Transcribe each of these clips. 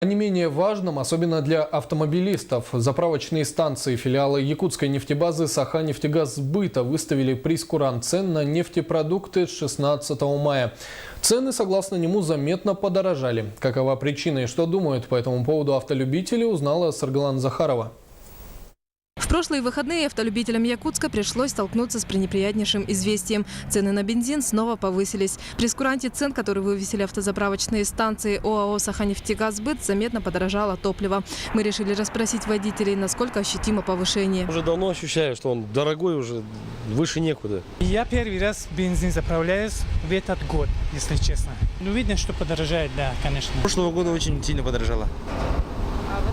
Не менее важным, особенно для автомобилистов, заправочные станции филиала якутской нефтебазы «Саханефтегазсбыта» выставили прейскурант цен на нефтепродукты с 16 мая. Цены, согласно нему, заметно подорожали. Какова причина и что думают по этому поводу автолюбители, узнала Саргалан Захарова. В прошлые выходные автолюбителям Якутска пришлось столкнуться с пренеприятнейшим известием. Цены на бензин снова повысились. При прейскуранте цен, которые вывесили автозаправочные станции ОАО «Саханефтегазсбыт», заметно подорожало топливо. Мы решили расспросить водителей, насколько ощутимо повышение. Уже давно ощущаю, что он дорогой, уже выше некуда. Я первый раз бензин заправляюсь в этот год, если честно. Ну, видно, что подорожает, да, конечно. Прошлого года очень сильно подорожало.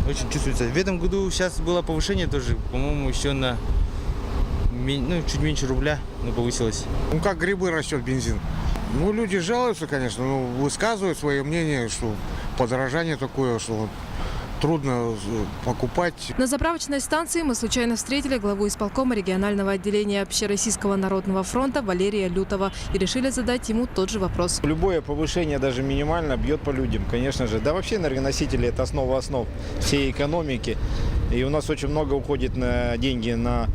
Очень чувствуется. В этом году сейчас было повышение тоже, по-моему, еще на чуть меньше рубля, но повысилось. Ну, как грибы растет бензин. Ну, люди жалуются, конечно, но высказывают свое мнение, что подорожание такое, что трудно покупать. На заправочной станции мы случайно встретили главу исполкома регионального отделения Общероссийского народного фронта Валерия Лютова и решили задать ему тот же вопрос. Любое повышение, даже минимально, бьет по людям, конечно же. Да вообще энергоносители – это основа основ всей экономики. И у нас очень много уходит на деньги на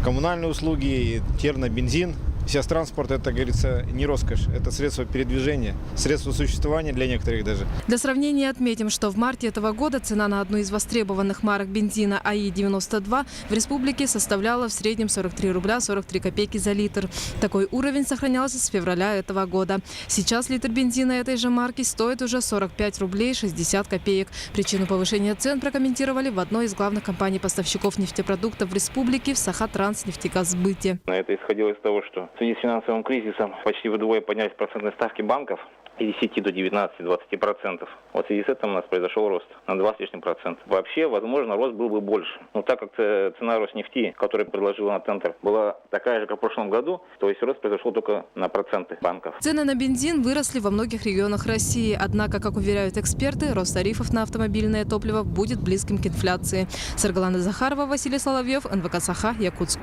коммунальные услуги, на бензин. Сейчас транспорт, это, говорится, не роскошь, это средство передвижения, средство существования для некоторых даже. Для сравнения отметим, что в марте этого года цена на одну из востребованных марок бензина АИ-92 в республике составляла в среднем 43 рубля 43 копейки за литр. Такой уровень сохранялся с февраля этого года. Сейчас литр бензина этой же марки стоит уже 45 рублей 60 копеек. Причину повышения цен прокомментировали в одной из главных компаний-поставщиков нефтепродуктов в республике в «Сахатранснефтегазсбыте». Это исходило из того, что в связи с финансовым кризисом почти вдвое поднялись процентные ставки банков с 10 до 19-20%. Вот в связи с этим у нас произошел рост на 2 с лишним процента. Вообще, возможно, рост был бы больше. Но так как цена Роснефти, которую предложила на тендер, была такая же, как в прошлом году, то есть рост произошел только на проценты банков. Цены на бензин выросли во многих регионах России. Однако, как уверяют эксперты, рост тарифов на автомобильное топливо будет близким к инфляции. Саргалан Захарова, Василий Соловьев, НВК «Саха», Якутск.